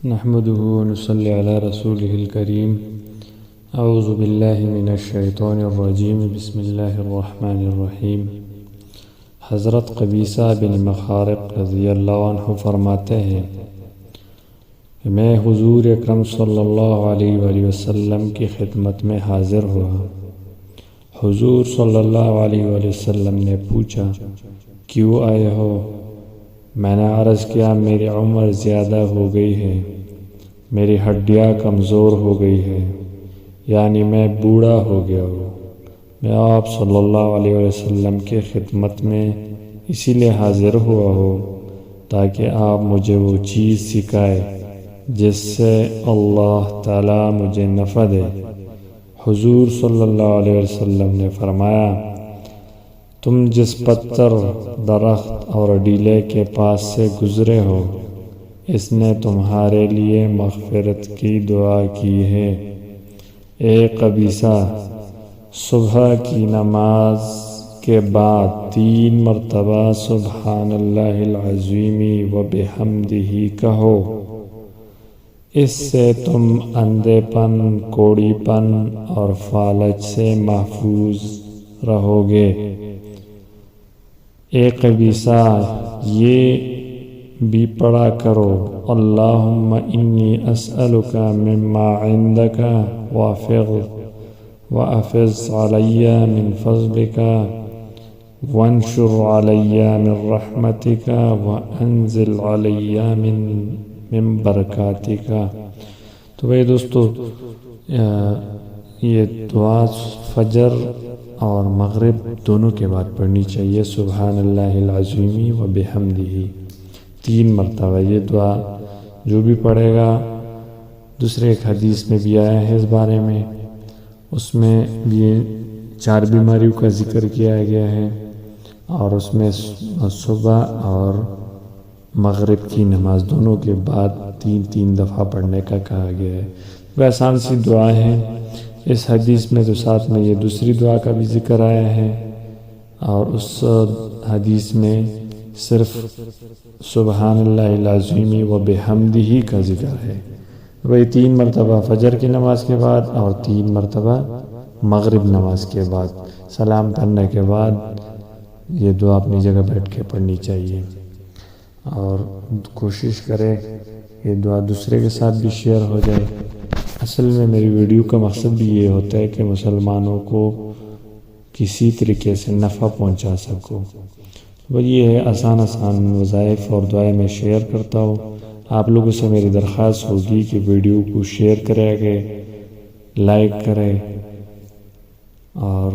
نحمده ونصلي على رسوله الكريم اعوذ باللہ من الشیطان الرجیم بسم اللہ الرحمن الرحیم۔ حضرت قبیصہ بن مخارق رضی اللہ عنہ فرماتے ہیں کہ میں حضور اکرم صلی اللہ علیہ وآلہ وسلم کی خدمت میں حاضر ہوا۔ حضور صلی اللہ علیہ وآلہ وسلم نے پوچھا کیوں آئے ہو؟ میں نے عرض کیا میری عمر زیادہ ہو گئی ہے، میری ہڈیاں کمزور ہو گئی ہے، یعنی میں بوڑھا ہو گیا ہوں۔ میں آپ صلی اللہ علیہ وسلم کی خدمت میں اسی لیے حاضر ہوا ہوں تاکہ آپ مجھے وہ چیز سکھائے جس سے اللہ تعالیٰ مجھے نفع دے۔ حضور صلی اللہ علیہ وسلم نے فرمایا تم جس پتھر، درخت اور ڈیلے کے پاس سے گزرے ہو اس نے تمہارے لیے مغفرت کی دعا کی ہے۔ اے قبیصہ، صبح کی نماز کے بعد 3 مرتبہ سبحان اللہ العظیم و بحمدہ کہو، اس سے تم اندھے پن، کوڑی پن اور فالج سے محفوظ رہو گے۔ اے قبیصہ، یہ بھی پڑھا کرو اللہم انی اسألک مما عندک وافض علی من فضلک وانشر علی من رحمتک وانزل علی من برکاتک۔ تو بھائی دوستو، یہ دعا فجر اور مغرب دونوں کے بعد پڑھنی چاہیے، سبحان اللہ العظیم و بحمدہ 3 مرتبہ۔ یہ دعا جو بھی پڑھے گا، دوسرے ایک حدیث میں بھی آیا ہے اس بارے میں، اس میں بھی 4 بیماریوں کا ذکر کیا گیا ہے اور اس میں صبح اور مغرب کی نماز دونوں کے بعد 3 دفعہ پڑھنے کا کہا گیا ہے۔ وہ آسان سی دعا ہے۔ اس حدیث میں تو ساتھ میں یہ دوسری دعا کا بھی ذکر آیا ہے اور اس حدیث میں صرف سبحان اللہ العظیم و بحمدہ کا ذکر ہے۔ وہی 3 مرتبہ فجر کی نماز کے بعد اور 3 مرتبہ مغرب نماز کے بعد سلام کرنے کے بعد یہ دعا اپنی جگہ بیٹھ کے پڑھنی چاہیے، اور کوشش کرے یہ دعا دوسرے کے ساتھ بھی شیئر ہو جائے۔ اصل میں میری ویڈیو کا مقصد بھی یہ ہوتا ہے کہ مسلمانوں کو کسی طریقے سے نفع پہنچا سکوں۔ وہ یہ ہے آسان وظائف اور دعائیں میں شیئر کرتا ہوں۔ آپ لوگوں سے میری درخواست ہوگی کہ ویڈیو کو شیئر کرے گے، لائک کریں، اور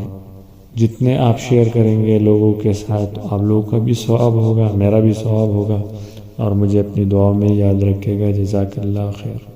جتنے آپ شیئر کریں گے لوگوں کے ساتھ آپ لوگوں کا بھی ثواب ہوگا، میرا بھی ثواب ہوگا، اور مجھے اپنی دعاؤں میں یاد رکھے گا۔ جزاک اللہ خیر۔